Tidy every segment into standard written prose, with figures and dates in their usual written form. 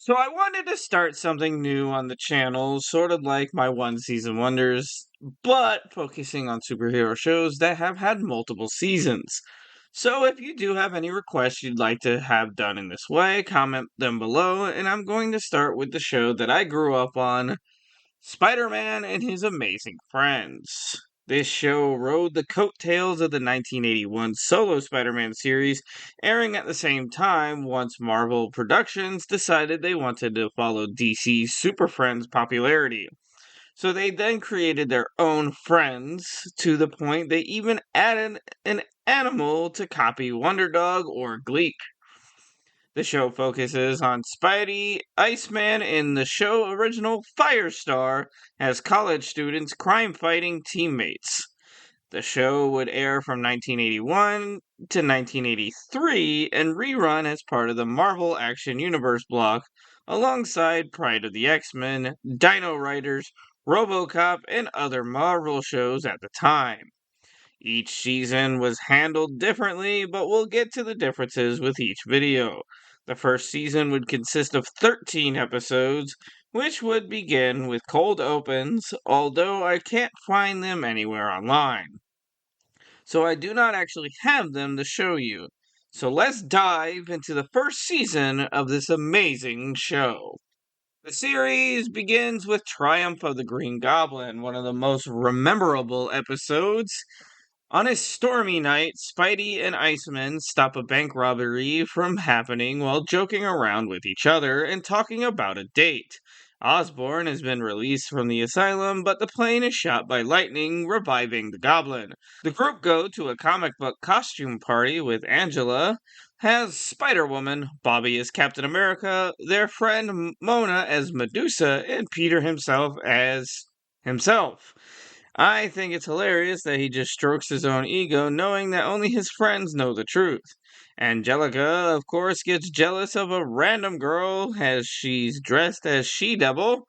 So I wanted to start something new on the channel, sort of like my one season wonders, but focusing on superhero shows that have had multiple seasons. So if you do have any requests you'd like to have done in this way, comment them below, and I'm going to start with the show that I grew up on, Spider-Man and His Amazing Friends. This show rode the coattails of the 1981 solo Spider-Man series, airing at the same time once Marvel Productions decided they wanted to follow DC's Super Friends popularity. So they then created their own friends to the point they even added an animal to copy Wonder Dog or Gleek. The show focuses on Spidey, Iceman, and the show original Firestar as college students crime fighting teammates. The show would air from 1981 to 1983 and rerun as part of the Marvel Action Universe block alongside Pride of the X-Men, Dino Riders, RoboCop, and other Marvel shows at the time. Each season was handled differently, but we'll get to the differences with each video. The first season would consist of 13 episodes, which would begin with cold opens, although I can't find them anywhere online. So I do not actually have them to show you. So let's dive into the first season of this amazing show. The series begins with Triumph of the Green Goblin, one of the most memorable episodes. On a stormy night, Spidey and Iceman stop a bank robbery from happening while joking around with each other and talking about a date. Osborn has been released from the asylum, but the plane is shot by lightning, reviving the goblin. The group go to a comic book costume party with Angela, has Spider-Woman, Bobby as Captain America, their friend Mona as Medusa, and Peter himself as himself. I think it's hilarious that he just strokes his own ego, knowing that only his friends know the truth. Angelica, of course, gets jealous of a random girl as she's dressed as She-Devil,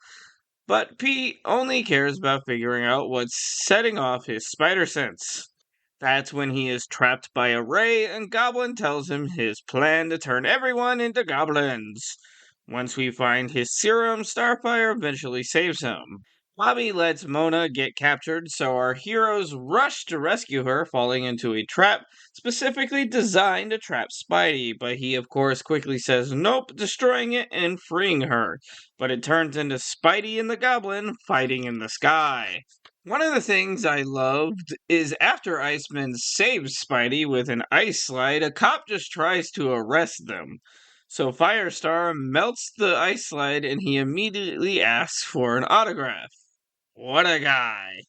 but Pete only cares about figuring out what's setting off his spider sense. That's when he is trapped by a ray, and Goblin tells him his plan to turn everyone into goblins. Once we find his serum, Starfire eventually saves him. Bobby lets Mona get captured, so our heroes rush to rescue her, falling into a trap specifically designed to trap Spidey, but he of course quickly says nope, destroying it and freeing her. But it turns into Spidey and the Goblin fighting in the sky. One of the things I loved is after Iceman saves Spidey with an ice slide, a cop just tries to arrest them. So Firestar melts the ice slide and he immediately asks for an autograph. What a guy!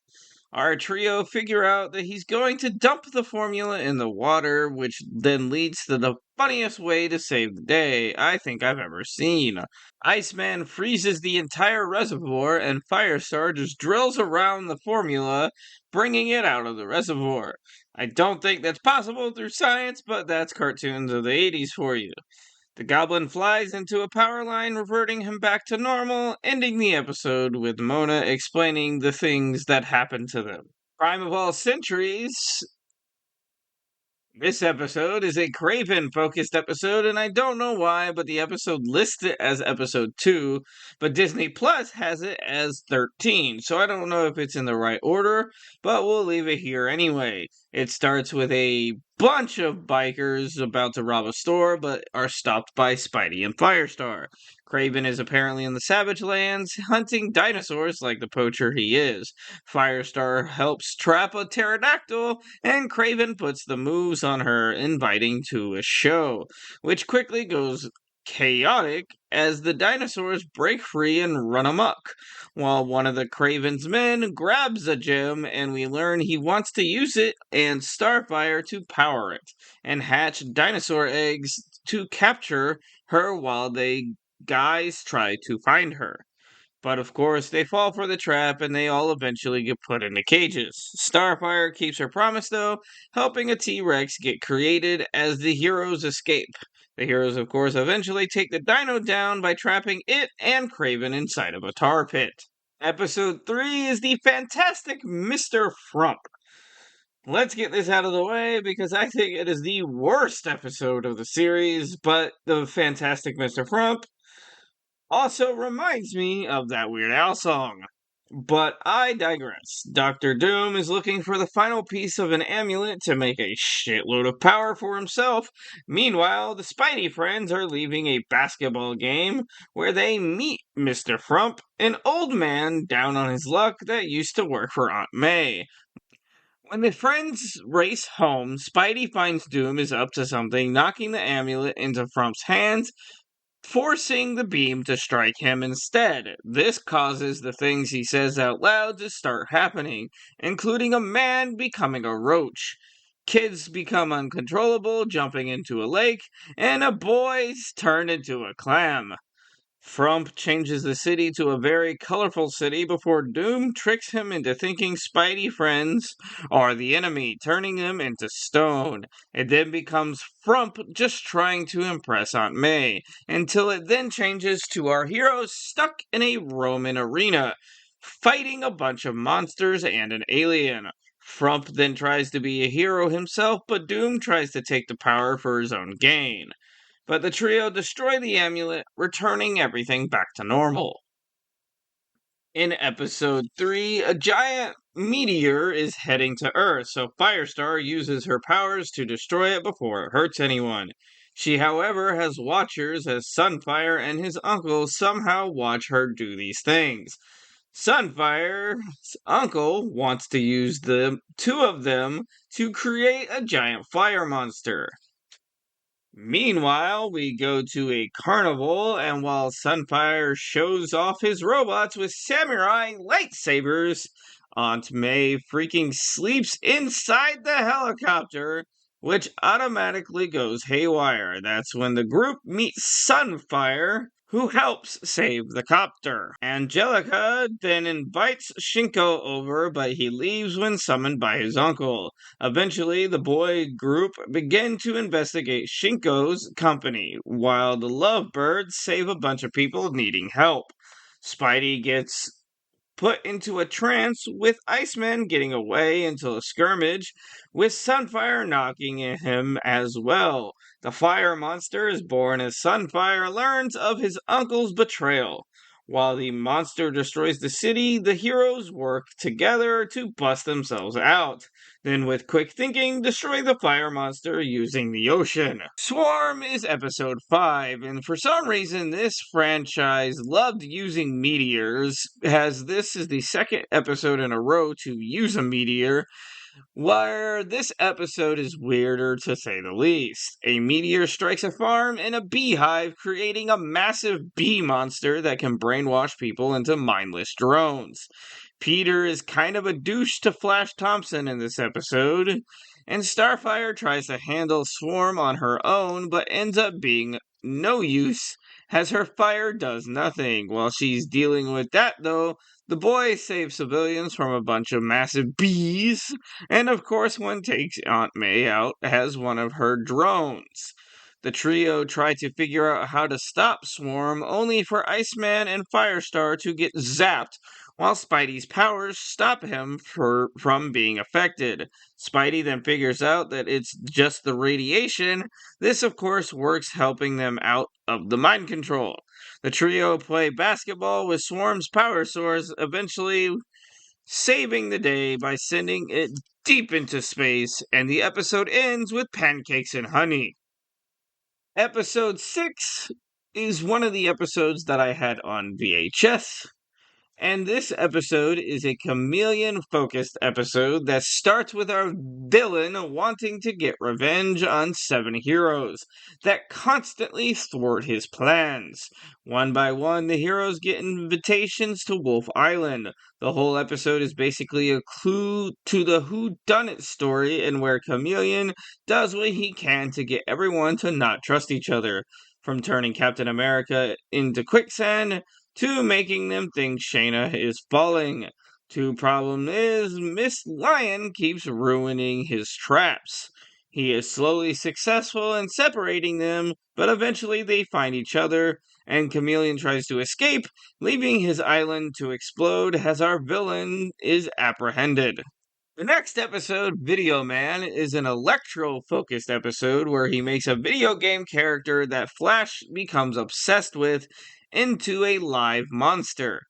Our trio figure out that he's going to dump the formula in the water, which then leads to the funniest way to save the day I think I've ever seen. Iceman freezes the entire reservoir, and Firestar just drills around the formula, bringing it out of the reservoir. I don't think that's possible through science, but that's cartoons of the 80s for you. The goblin flies into a power line, reverting him back to normal, ending the episode with Mona explaining the things that happened to them. Crime of all centuries. This episode is a Kraven focused episode, and I don't know why, but the episode lists it as episode 2, but Disney Plus has it as 13, so I don't know if it's in the right order, but we'll leave it here anyway. It starts with a bunch of bikers about to rob a store, but are stopped by Spidey and Firestar. Kraven is apparently in the Savage Lands, hunting dinosaurs like the poacher he is. Firestar helps trap a pterodactyl, and Kraven puts the moves on her, inviting to a show, which quickly goes chaotic as the dinosaurs break free and run amok, while one of the Kraven's men grabs a gem and we learn he wants to use it and Starfire to power it, and hatch dinosaur eggs to capture her while they guys try to find her. But of course, they fall for the trap and they all eventually get put into cages. Starfire keeps her promise though, helping a T Rex get created as the heroes escape. The heroes, of course, eventually take the dino down by trapping it and Kraven inside of a tar pit. Episode 3 is the fantastic Mr. Frump. Let's get this out of the way because I think it is the worst episode of the series, but the fantastic Mr. Frump Also reminds me of that Weird Al song. But I digress. Doctor Doom is looking for the final piece of an amulet to make a shitload of power for himself. Meanwhile, the Spidey friends are leaving a basketball game where they meet Mr. Frump, an old man down on his luck that used to work for Aunt May. When the friends race home, Spidey finds Doom is up to something, knocking the amulet into Frump's hands, forcing the beam to strike him instead. This causes the things he says out loud to start happening, including a man becoming a roach. Kids become uncontrollable, jumping into a lake, and a boy's turned into a clam. Frump changes the city to a very colorful city before Doom tricks him into thinking Spidey friends are the enemy, turning them into stone. It then becomes Frump just trying to impress Aunt May, until it then changes to our heroes stuck in a Roman arena, fighting a bunch of monsters and an alien. Frump then tries to be a hero himself, but Doom tries to take the power for his own gain. But the trio destroy the amulet, returning everything back to normal. In episode 3, a giant meteor is heading to Earth, so Firestar uses her powers to destroy it before it hurts anyone. She, however, has watchers as Sunfire and his uncle somehow watch her do these things. Sunfire's uncle wants to use the two of them to create a giant fire monster. Meanwhile, we go to a carnival, and while Sunfire shows off his robots with samurai lightsabers, Aunt May freaking sleeps inside the helicopter, which automatically goes haywire. That's when the group meets Sunfire, who helps save the copter. Angelica then invites Shinko over, but he leaves when summoned by his uncle. Eventually, the boy group begin to investigate Shinko's company, while the lovebirds save a bunch of people needing help. Spidey gets put into a trance with Iceman getting away until a skirmish, with Sunfire knocking at him as well. The fire monster is born as Sunfire learns of his uncle's betrayal. While the monster destroys the city, the heroes work together to bust themselves out. Then, with quick thinking, destroy the fire monster using the ocean. Swarm is episode 5, and for some reason, this franchise loved using meteors, as this is the second episode in a row to use a meteor, where this episode is weirder to say the least. A meteor strikes a farm in a beehive, creating a massive bee monster that can brainwash people into mindless drones. Peter is kind of a douche to Flash Thompson in this episode, and Starfire tries to handle Swarm on her own, but ends up being no use, as her fire does nothing. While she's dealing with that, though, the boy saves civilians from a bunch of massive bees, and of course, one takes Aunt May out as one of her drones. The trio try to figure out how to stop Swarm, only for Iceman and Firestar to get zapped, while Spidey's powers stop him from being affected. Spidey then figures out that it's just the radiation. This, of course, works helping them out of the mind control. The trio play basketball with Swarm's power source, eventually saving the day by sending it deep into space, and the episode ends with pancakes and honey. Episode 6 is one of the episodes that I had on VHS. And this episode is a chameleon focused episode that starts with our villain wanting to get revenge on 7 heroes that constantly thwart his plans. One by one, the heroes get invitations to Wolf Island. The whole episode is basically a clue to the whodunit story, and where Chameleon does what he can to get everyone to not trust each other. From turning Captain America into quicksand to making them think Shayna is falling. Two problem is Miss Lion keeps ruining his traps. He is slowly successful in separating them, but eventually they find each other, and Chameleon tries to escape, leaving his island to explode as our villain is apprehended. The next episode, Video Man, is an Electro focused episode where he makes a video game character that Flash becomes obsessed with into a live monster.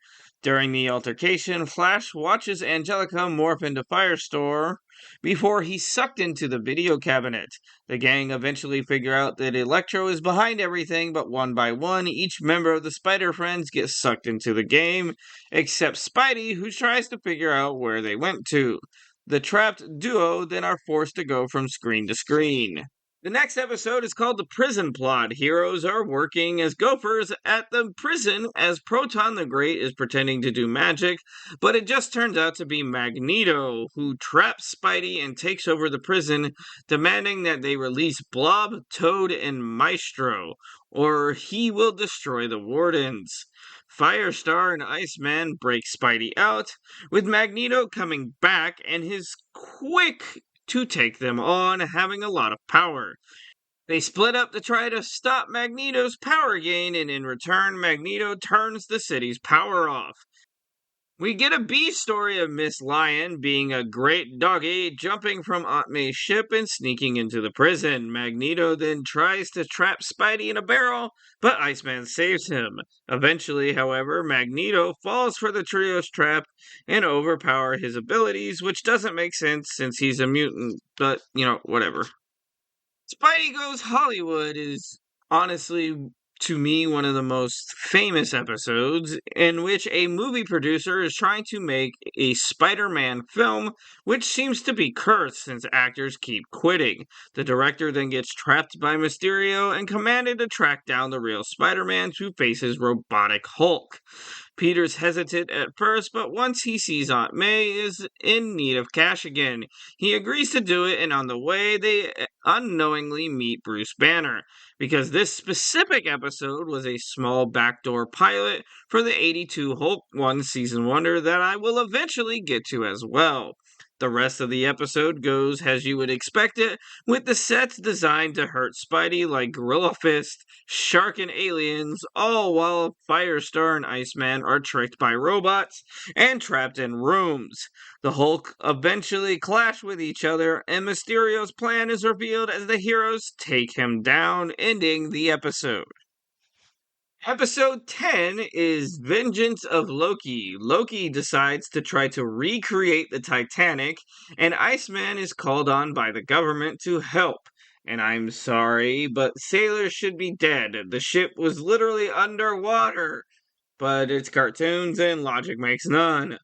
During the altercation, Flash watches Angelica morph into Firestar before he's sucked into the video cabinet. The gang eventually figure out that Electro is behind everything, but one by one, each member of the Spider Friends gets sucked into the game, except Spidey, who tries to figure out where they went to. The trapped duo then are forced to go from screen to screen. The next episode is called The Prison Plot. Heroes are working as gophers at the prison as Proton the Great is pretending to do magic, but it just turns out to be Magneto, who traps Spidey and takes over the prison, demanding that they release Blob, Toad, and Maestro, or he will destroy the wardens. Firestar and Iceman break Spidey out, with Magneto coming back and his quick to take them on, having a lot of power. They split up to try to stop Magneto's power gain, and in return, Magneto turns the city's power off. We get a B story of Miss Lion being a great doggy, jumping from Aunt May's ship and sneaking into the prison. Magneto then tries to trap Spidey in a barrel, but Iceman saves him. Eventually, however, Magneto falls for the trio's trap and overpower his abilities, which doesn't make sense since he's a mutant, but, whatever. Spidey Goes Hollywood is honestly, to me, one of the most famous episodes in which a movie producer is trying to make a Spider Man film, which seems to be cursed since actors keep quitting. The director then gets trapped by Mysterio and commanded to track down the real Spider Man to face his robotic Hulk. Peter's hesitant at first, but once he sees Aunt May is in need of cash again, he agrees to do it, and on the way, they unknowingly meet Bruce Banner. Because this specific episode was a small backdoor pilot for the 82 Hulk 1 season wonder that I will eventually get to as well. The rest of the episode goes as you would expect it, with the sets designed to hurt Spidey like Gorilla Fist, Shark, and aliens, all while Firestar and Iceman are tricked by robots and trapped in rooms. The Hulk eventually clash with each other, and Mysterio's plan is revealed as the heroes take him down, ending the episode. Episode 10 is Vengeance of Loki. Loki decides to try to recreate the Titanic, and Iceman is called on by the government to help. And I'm sorry, but sailors should be dead. The ship was literally underwater. But it's cartoons and logic makes none.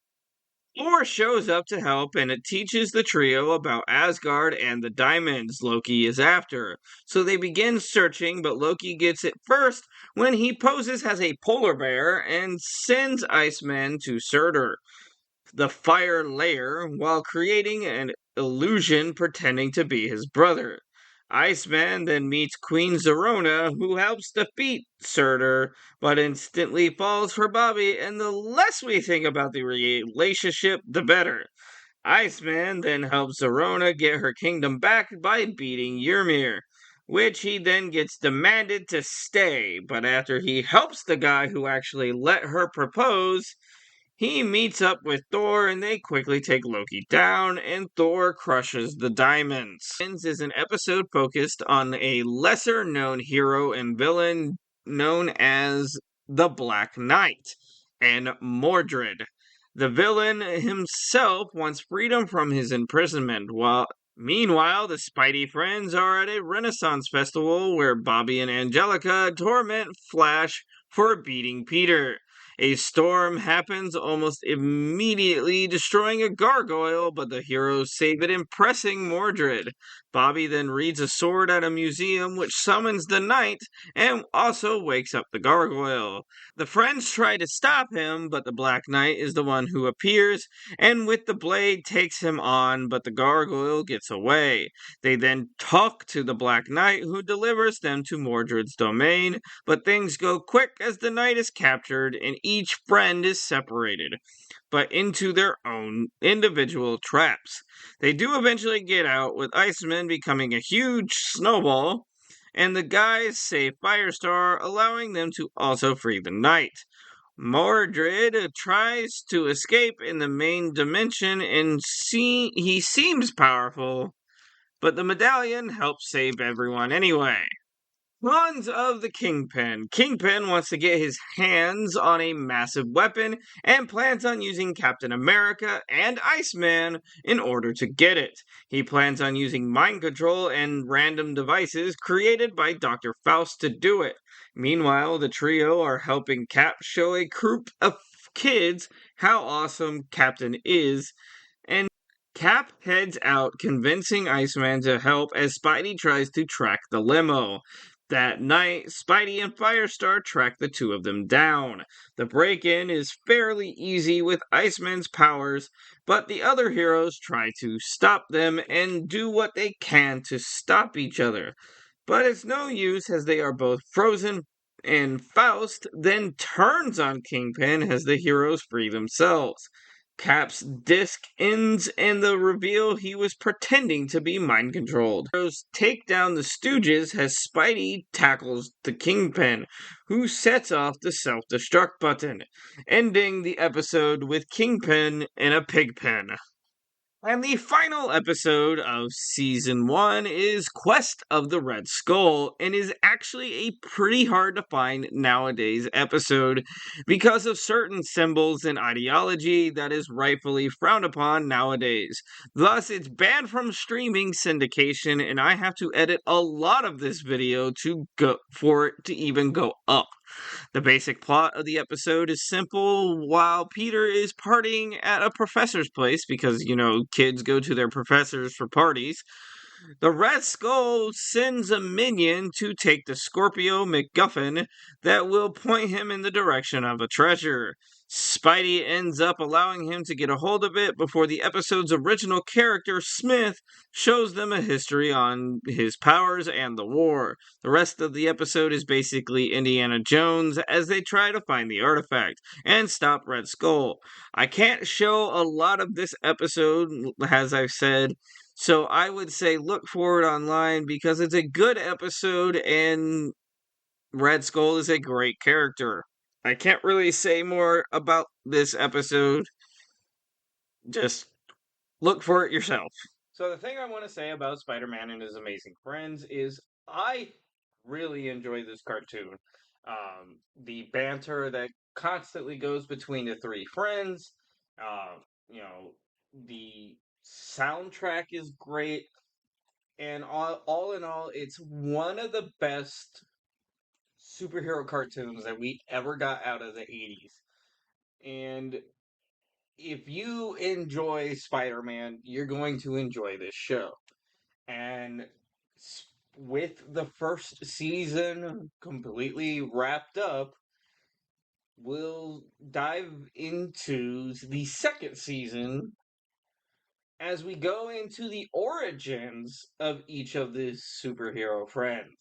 Thor shows up to help, and it teaches the trio about Asgard and the diamonds Loki is after. So they begin searching, but Loki gets it first when he poses as a polar bear and sends Iceman to Surtur, the fire layer, while creating an illusion pretending to be his brother. Iceman then meets Queen Zorona, who helps defeat Surtur, but instantly falls for Bobby, and the less we think about the relationship, the better. Iceman then helps Zorona get her kingdom back by beating Ymir, which he then gets demanded to stay, but after he helps the guy who actually let her propose, he meets up with Thor and they quickly take Loki down, and Thor crushes the diamonds. This is an episode focused on a lesser known hero and villain known as the Black Knight and Mordred. The villain himself wants freedom from his imprisonment, meanwhile, the Spidey friends are at a Renaissance festival where Bobby and Angelica torment Flash for beating Peter. A storm happens almost immediately, destroying a gargoyle, but the heroes save it, impressing Mordred. Bobby then reads a sword at a museum, which summons the knight and also wakes up the gargoyle. The friends try to stop him, but the Black Knight is the one who appears, and with the blade takes him on, but the gargoyle gets away. They then talk to the Black Knight, who delivers them to Mordred's domain, but things go quick as the knight is captured and each friend is separated, but into their own individual traps. They do eventually get out, with Iceman becoming a huge snowball, and the guys save Firestar, allowing them to also free the knight. Mordred tries to escape in the main dimension, and he seems powerful, but the medallion helps save everyone anyway. Tons of the Kingpin. Kingpin wants to get his hands on a massive weapon and plans on using Captain America and Iceman in order to get it. He plans on using mind control and random devices created by Dr. Faust to do it. Meanwhile, the trio are helping Cap show a group of kids how awesome Captain is, and Cap heads out, convincing Iceman to help as Spidey tries to track the limo. That night, Spidey and Firestar track the two of them down. The break in is fairly easy with Iceman's powers, but the other heroes try to stop them and do what they can to stop each other. But it's no use as they are both frozen, and Faust then turns on Kingpin as the heroes free themselves. Cap's disc ends and the reveal he was pretending to be mind controlled. Heroes take down the Stooges as Spidey tackles the Kingpin, who sets off the self destruct button, ending the episode with Kingpin in a pig pen. And the final episode of season 1 is Quest of the Red Skull, and is actually a pretty hard to find nowadays episode because of certain symbols and ideology that is rightfully frowned upon nowadays. Thus, it's banned from streaming syndication, and I have to edit a lot of this video to go for it to even go up. The basic plot of the episode is simple. While Peter is partying at a professor's place, because, kids go to their professors for parties, the Red Skull sends a minion to take the Scorpio MacGuffin that will point him in the direction of a treasure. Spidey ends up allowing him to get a hold of it before the episode's original character, Smith, shows them a history on his powers and the war. The rest of the episode is basically Indiana Jones as they try to find the artifact and stop Red Skull. I can't show a lot of this episode, as I've said, so I would say look for it online because it's a good episode and Red Skull is a great character. I can't really say more about this episode. Just look for it yourself. So the thing I want to say about Spider-Man and His Amazing Friends is I really enjoy this cartoon. The banter that constantly goes between the three friends. Uh, you know, the soundtrack is great, and all in all, it's one of the best superhero cartoons that we ever got out of the 80s. And if you enjoy Spider-Man, you're going to enjoy this show. And with the first season completely wrapped up, we'll dive into the second season as we go into the origins of each of the superhero friends.